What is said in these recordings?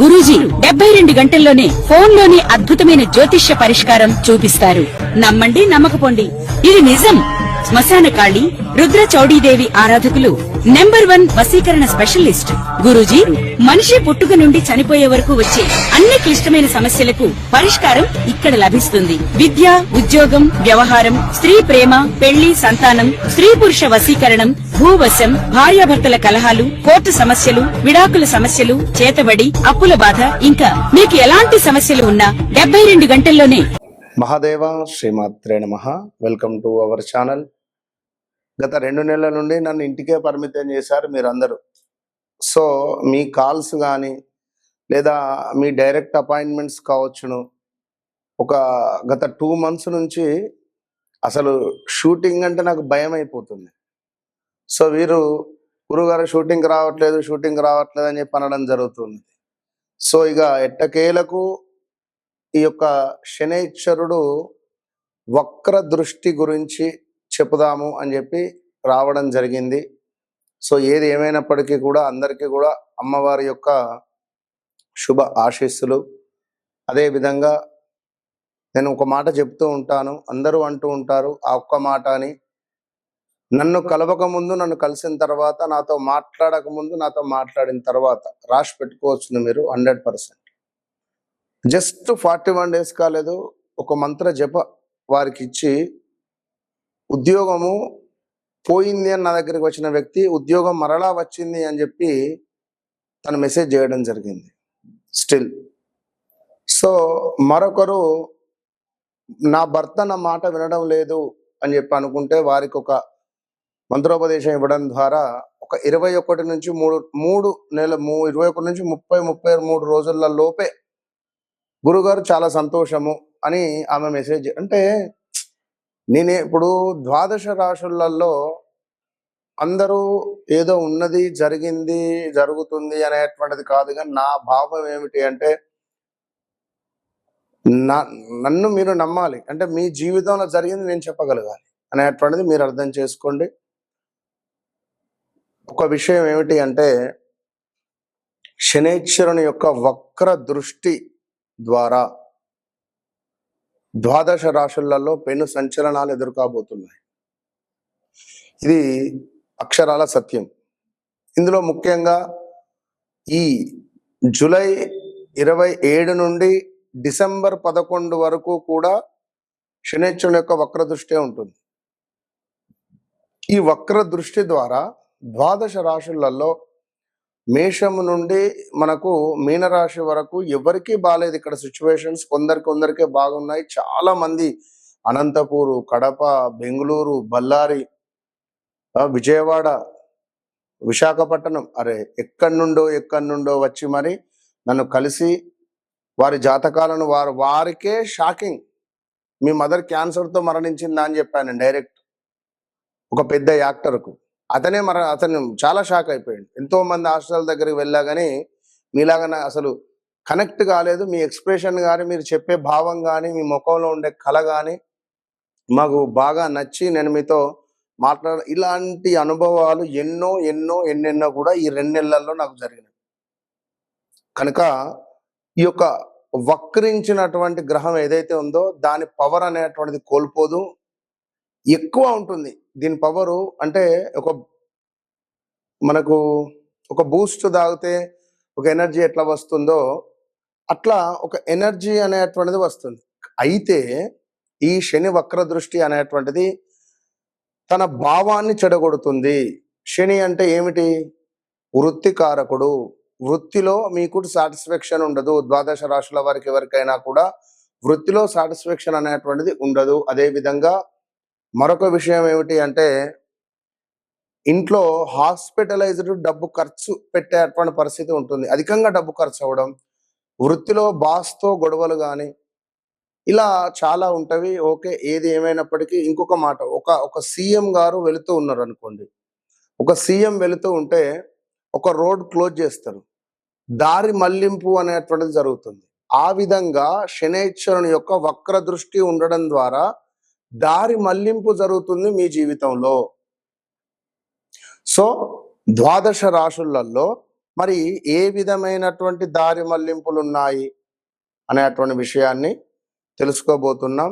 గురూజీ 72 గంటల్లోనే ఫోన్ లోని అద్భుతమైన జ్యోతిష్య పరిష్కారం చూపిస్తారు. నమ్మండి, నమ్మకపోండి, ఇది నిజం. శ్మశాన కాళి రుద్ర చౌడీదేవి ఆరాధకులు నంబర్ 1 వశీకరణ స్పెషలిస్ట్ గురూజీ. మనిషి పుట్టుక నుండి చనిపోయే వరకు వచ్చే అన్ని క్లిష్టమైన సమస్యలకు పరిష్కారం ఇక్కడ లభిస్తుంది. విద్య, ఉద్యోగం, వ్యవహారం, స్త్రీ ప్రేమ, పెళ్లి, సంతానం, స్త్రీ పురుష వశీకరణం, భూవశం, భార్యాభర్తల కలహాలు, కోర్టు సమస్యలు, విడాకుల సమస్యలు, చేతబడి, అప్పుల బాధ, ఇంకా మీకు ఎలాంటి సమస్యలు ఉన్నా 72 గంటల్లోనే. మహాదేవ శ్రీమాత్రే నమః. Welcome to our channel. గత 2 నెలల నుండి నన్ను ఇంటికే పరిమితం చేశారు మీరందరూ. సో మీ కాల్స్ కానీ లేదా మీ డైరెక్ట్ అపాయింట్మెంట్స్ కావచ్చును. గత 2 months నుంచి అసలు షూటింగ్ అంటే నాకు భయం అయిపోతుంది. సో వీరు గురుగారు షూటింగ్ రావట్లేదు అని చెప్పి అనడం జరుగుతుంది. సో ఇక ఎట్టకేలకు ఈ యొక్క శనైశ్వరుడు వక్ర దృష్టి గురించి చెప్పుదాము అని చెప్పి రావడం జరిగింది. సో ఏది ఏమైనప్పటికీ కూడా అందరికీ కూడా అమ్మవారి యొక్క శుభ ఆశీస్సులు. అదేవిధంగా నేను ఒక మాట చెప్తూ ఉంటాను, అందరూ అంటూ ఉంటారు ఆ ఒక్క మాట అని. నన్ను కలవక ముందు, నన్ను కలిసిన తర్వాత, నాతో మాట్లాడక ముందు, నాతో మాట్లాడిన తర్వాత రాసి పెట్టుకోవచ్చు మీరు 100%. జస్ట్ 41 days కాలేదు, ఒక మంత్ర జప వారికి ఇచ్చి ఉద్యోగము పోయింది అని నా దగ్గరికి వచ్చిన వ్యక్తి ఉద్యోగం మరలా వచ్చింది అని చెప్పి తను మెసేజ్ చేయడం జరిగింది స్టిల్. సో మరొకరు నా భర్త నా మాట వినడం లేదు అని చెప్పి అనుకుంటే వారికి ఒక మంత్రోపదేశం ఇవ్వడం ద్వారా ఒక 21 నుంచి 33 రోజుల లోపే గురుగారు చాలా సంతోషము అని ఆమె మెసేజ్. అంటే నేనే ఇప్పుడు 12 రాశులలో అందరూ ఏదో ఉన్నది, జరిగింది, జరుగుతుంది అనేటువంటిది కాదు. కానీ నా భావం ఏమిటి అంటే నన్ను మీరు నమ్మాలి. అంటే మీ జీవితంలో జరిగింది నేను చెప్పగలగాలి అనేటువంటిది మీరు అర్థం చేసుకోండి. ఒక విషయం ఏమిటి అంటే శనైశ్వరుని యొక్క వక్ర దృష్టి ద్వారా 12 రాశులలో పెను సంచలనాలు ఎదుర్కోబోతున్నాయి. ఇది అక్షరాల సత్యం. ఇందులో ముఖ్యంగా ఈ జూలై 27 నుండి డిసెంబర్ 11 వరకు కూడా శనైశ్వరుని యొక్క వక్ర దృష్టి ఉంటుంది. ఈ వక్ర దృష్టి ద్వారా 12 రాశులలో మేషము నుండి మనకు మీనరాశి వరకు ఎవరికి బాలేదు. ఇక్కడ సిచ్యువేషన్స్ కొందరికే బాగున్నాయి. చాలా మంది అనంతపూరు, కడప, బెంగళూరు, బళ్ళారి, విజయవాడ, విశాఖపట్నం, ఎక్కడి నుండో వచ్చి మరి నన్ను కలిసి వారి జాతకాలను వారికే షాకింగ్. మీ మదర్ క్యాన్సర్తో మరణించిందా అని చెప్పాను డైరెక్ట్ ఒక పెద్ద యాక్టర్కు. అతను చాలా షాక్ అయిపోయాడు. ఎంతో మంది హాస్పిటల్ దగ్గరికి వెళ్ళా కానీ మీలాగా అసలు కనెక్ట్ కాలేదు. మీ ఎక్స్ప్రెషన్ కానీ, మీరు చెప్పే భావం కానీ, మీ ముఖంలో ఉండే కళ కానీ మాకు బాగా నచ్చి నేను మీతో ఇలాంటి అనుభవాలు ఎన్నెన్నో కూడా ఈ 2 నెలల్లో నాకు జరిగినాయి. కనుక ఈ యొక్క వక్రించినటువంటి గ్రహం ఏదైతే ఉందో దాని పవర్ అనేటువంటిది కోల్పోదు, ఎక్కువ ఉంటుంది. దీని పవరు అంటే మనకు ఒక బూస్ట్ తాగితే ఒక ఎనర్జీ ఎట్లా వస్తుందో అట్లా ఒక ఎనర్జీ అనేటువంటిది వస్తుంది. అయితే ఈ శని వక్ర దృష్టి అనేటువంటిది తన భావాన్ని చెడగొడుతుంది. శని అంటే ఏమిటి? వృత్తికారకుడు. వృత్తిలో మీకు సాటిస్ఫాక్షన్ ఉండదు. 12 రాశుల వారికి ఎవరికైనా కూడా వృత్తిలో సాటిస్ఫాక్షన్ అనేటువంటిది ఉండదు. అదేవిధంగా మరొక విషయం ఏమిటి అంటే ఇంట్లో హాస్పిటలైజ్డ్ డబ్బు ఖర్చు పెట్టేటువంటి పరిస్థితి ఉంటుంది. అధికంగా డబ్బు ఖర్చు అవ్వడం, వృత్తిలో బాస్తో గొడవలు కానీ ఇలా చాలా ఉంటవి. ఓకే, ఏది ఏమైనప్పటికీ ఇంకొక మాట, ఒక సీఎం గారు వెళుతూ ఉన్నారు అనుకోండి. ఒక సీఎం వెళుతూ ఉంటే ఒక రోడ్ క్లోజ్ చేస్తారు, దారి మళ్లింపు అనేటువంటిది జరుగుతుంది. ఆ విధంగా శనైశ్వరుని యొక్క వక్ర దృష్టి ఉండడం ద్వారా దారి మళ్లింపు జరుగుతుంది మీ జీవితంలో. సో 12 రాశులలో మరి ఏ విధమైనటువంటి దారి మళ్లింపులు ఉన్నాయి అనేటువంటి విషయాన్ని తెలుసుకోబోతున్నాం.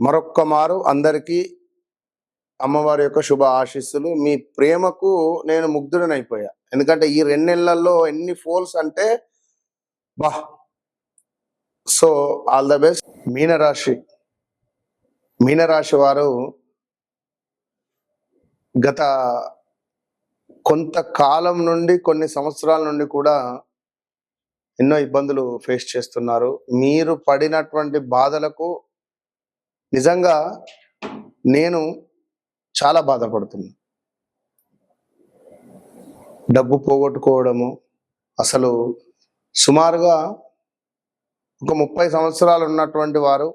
మరొక్క మారు అందరికీ అమ్మవారి యొక్క శుభ ఆశీస్సులు. మీ ప్రేమకు నేను ముగ్ధుడనైపోయా. ఎందుకంటే ఈ 2 నెలల్లో ఎన్ని ఫోల్స్ అంటే బా. So all the best. మీనరాశి వారు గత కొంతకాలం నుండి, కొన్ని సంవత్సరాల నుండి కూడా ఎన్నో ఇబ్బందులు ఫేస్ చేస్తున్నారు. మీరు పడినటువంటి బాధలకు నిజంగా నేను చాలా బాధపడుతున్నాను. డబ్బు పోగొట్టుకోవడము, అసలు సుమారుగా ఒక 30 సంవత్సరాలు ఉన్నటువంటి వారు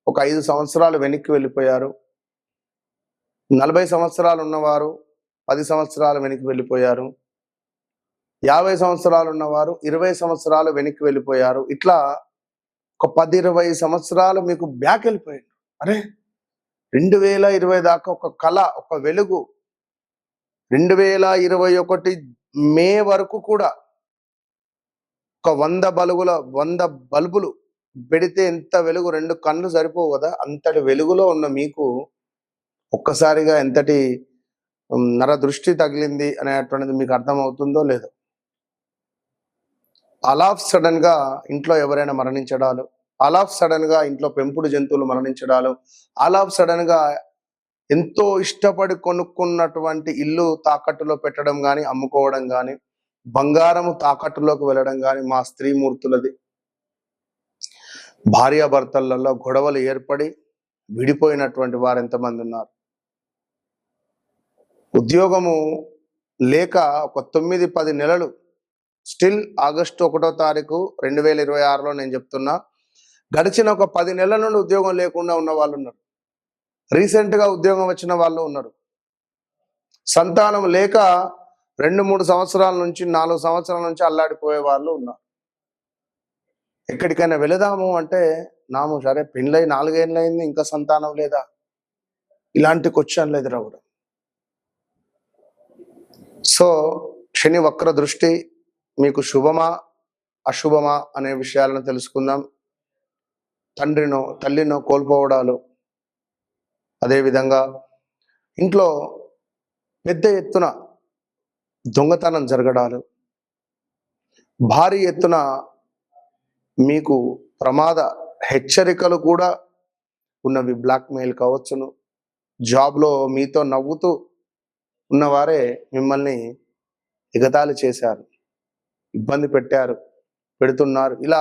ఒక 5 సంవత్సరాలు వెనక్కి వెళ్ళిపోయారు. 40 సంవత్సరాలు ఉన్నవారు 10 సంవత్సరాలు వెనక్కి వెళ్ళిపోయారు. 50 సంవత్సరాలు ఉన్నవారు 20 సంవత్సరాలు వెనక్కి వెళ్ళిపోయారు. ఇట్లా ఒక 10-20 సంవత్సరాలు మీకు బ్యాక్ వెళ్ళిపోయారు. అరే 2020 దాకా ఒక కళ, ఒక వెలుగు, 2021 మే వరకు కూడా ఒక 100 బల్బులు పెడితే ఎంత వెలుగు, 2 కళ్ళు సరిపోవు కదా, అంతటి వెలుగులో ఉన్న మీకు ఒక్కసారిగా ఎంతటి నర దృష్టి తగిలింది అనేటువంటిది మీకు అర్థమవుతుందో లేదో. ఆల్ ఆఫ్ సడన్ గా ఇంట్లో ఎవరైనా మరణించడాలు, ఆల్ ఆఫ్ సడన్ గా ఇంట్లో పెంపుడు జంతువులు మరణించడాలు, ఆల్ ఆఫ్ సడన్ గా ఎంతో ఇష్టపడి కొనుక్కున్నటువంటి ఇల్లు తాకట్టులో పెట్టడం కానీ, అమ్ముకోవడం కానీ, బంగారము తాకట్టులోకి వెళ్ళడం కానీ మా స్త్రీమూర్తులది. భార్యాభర్తలలో గొడవలు ఏర్పడి విడిపోయినటువంటి వారు ఎంతమంది ఉన్నారు. ఉద్యోగము లేక ఒక 9-10 నెలలు, స్టిల్ ఆగస్టు 1వ తారీఖు 2026లో నేను చెప్తున్నా, గడిచిన ఒక 10 నెలల నుండి ఉద్యోగం లేకుండా ఉన్న వాళ్ళు ఉన్నారు. రీసెంట్గా ఉద్యోగం వచ్చిన వాళ్ళు ఉన్నారు. సంతానం లేక 2-3 సంవత్సరాల నుంచి, 4 సంవత్సరాల నుంచి అల్లాడిపోయే వాళ్ళు ఉన్నారు. ఎక్కడికైనా వెళదాము అంటే నాము సరే పెళ్ళై 4 ఏళ్ళు అయింది, ఇంకా సంతానం లేదా, ఇలాంటి క్వశ్చన్లు ఎదురవ్వడం. సో శని వక్ర దృష్టి మీకు శుభమా అశుభమా అనే విషయాలను తెలుసుకుందాం. తండ్రినో తల్లినో కోల్పోవడాలు, అదేవిధంగా ఇంట్లో పెద్ద ఎత్తున దొంగతనం జరగడాలు, భారీ ఎత్తున మీకు ప్రమాద హెచ్చరికలు కూడా ఉన్నవి. బ్లాక్మెయిల్ కావచ్చును. జాబ్లో మీతో నవ్వుతూ ఉన్నవారే మిమ్మల్ని ఎగతాళి చేశారు, ఇబ్బంది పెడుతున్నారు. ఇలా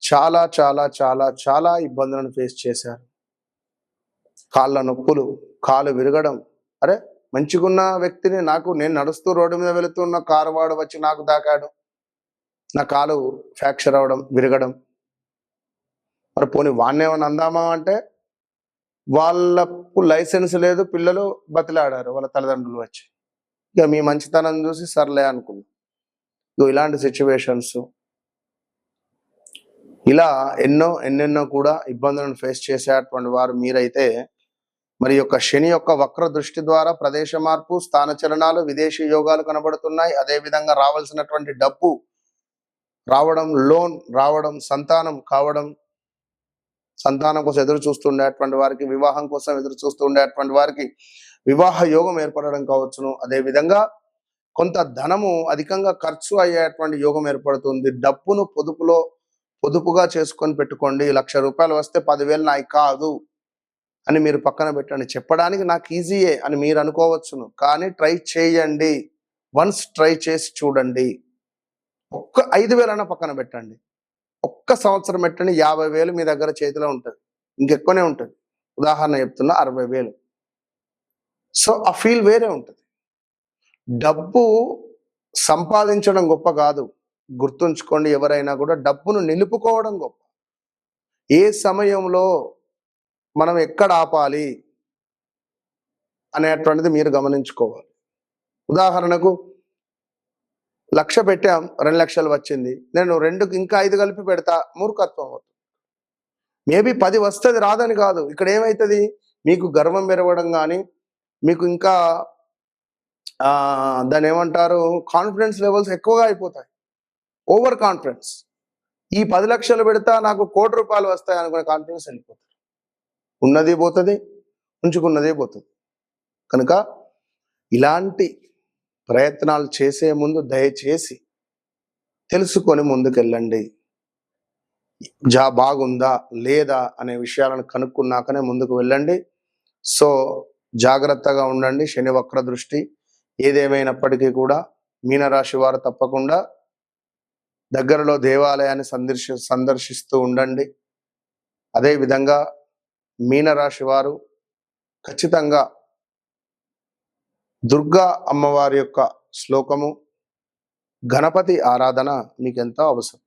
చాలా చాలా చాలా చాలా ఇబ్బందులను ఫేస్ చేశారు. కాళ్ళ నొప్పులు, కాలు విరగడం. అరే మంచిగున్న వ్యక్తిని నేను నడుస్తూ రోడ్డు మీద వెళుతున్న కారు వాడు వచ్చి నాకు దాకాడు, నా కాలు ఫ్రాక్చర్ అవడం, విరగడం. మరి పోనీ వాడినేమని అందామా అంటే వాళ్ళకు లైసెన్స్ లేదు, పిల్లలు బతిలాడారు వాళ్ళ తల్లిదండ్రులు వచ్చి. ఇక మీ మంచితనం చూసి సర్లే అనుకున్నాం. ఇలాంటి సిచ్యువేషన్స్, ఇలా ఎన్నెన్నో కూడా ఇబ్బందులను ఫేస్ చేసేటువంటి వారు మీరైతే, మరి యొక్క శని యొక్క వక్ర దృష్టి ద్వారా ప్రదేశ మార్పు, స్థాన చలనాలు, విదేశీ యోగాలు కనబడుతున్నాయి. అదేవిధంగా రావాల్సినటువంటి డబ్బు రావడం, లోన్ రావడం, సంతానం కావడం, సంతానం కోసం ఎదురు చూస్తుండేటువంటి వారికి, వివాహం కోసం ఎదురు చూస్తుండేటువంటి వారికి వివాహ యోగం ఏర్పడడం కావచ్చును. అదేవిధంగా కొంత ధనము అధికంగా ఖర్చు అయ్యేటువంటి యోగం ఏర్పడుతుంది. డబ్బును పొదుపుగా చేసుకొని పెట్టుకోండి. 1,00,000 రూపాయలు వస్తే 10,000 నాయి కాదు అని మీరు పక్కన పెట్టండి. చెప్పడానికి నాకు ఈజీయే అని మీరు అనుకోవచ్చును, కానీ ట్రై చేయండి. వన్స్ ట్రై చేసి చూడండి. ఒక్క 5,000 అన్న పక్కన పెట్టండి. ఒక్క సంవత్సరం పెట్టండి, 50,000 మీ దగ్గర చేతిలో ఉంటుంది. ఇంకెక్కువనే ఉంటుంది. ఉదాహరణ చెప్తున్నా, 60,000. సో ఆ ఫీల్ వేరే ఉంటుంది. డబ్బు సంపాదించడం గొప్ప కాదు, గుర్తుంచుకోండి. ఎవరైనా కూడా డబ్బును నిలుపుకోవడం గొప్ప. ఏ సమయంలో మనం ఎక్కడ ఆపాలి అనేటువంటిది మీరు గమనించుకోవాలి. ఉదాహరణకు 1,00,000 పెట్టాం, 2,00,000 వచ్చింది, నేను 2కి ఇంకా 5 కలిపి పెడతా, మూర్ఖత్వం అవుతుంది. మేబీ 10 వస్తుంది, రాదని కాదు. ఇక్కడ ఏమవుతుంది, మీకు గర్వం పెరగడం కానీ, మీకు ఇంకా దాన్ని ఏమంటారు, కాన్ఫిడెన్స్ లెవెల్స్ ఎక్కువగా అయిపోతాయి. Over confidence. ఈ 10 లక్షలు పెడతా నాకు ₹1,00,00,000 వస్తాయి అనుకునే కాన్ఫిడెన్స్ వెళ్ళిపోతుంది. ఉన్నది పోతుంది, ఉంచుకున్నదే పోతుంది. కనుక ఇలాంటి ప్రయత్నాలు చేసే ముందు దయచేసి తెలుసుకొని ముందుకెళ్ళండి. బాగుందా లేదా అనే విషయాలను కనుక్కున్నాకనే ముందుకు వెళ్ళండి. సో జాగ్రత్తగా ఉండండి. శని వక్ర దృష్టి ఏదేమైనప్పటికీ కూడా మీనరాశి వారు తప్పకుండా దగ్గరలో దేవాలయాన్ని సందర్శిస్తూ ఉండండి. అదేవిధంగా మీనరాశి వారు ఖచ్చితంగా దుర్గా అమ్మవారి యొక్క శ్లోకము, గణపతి ఆరాధన మీకు ఎంతో అవసరం.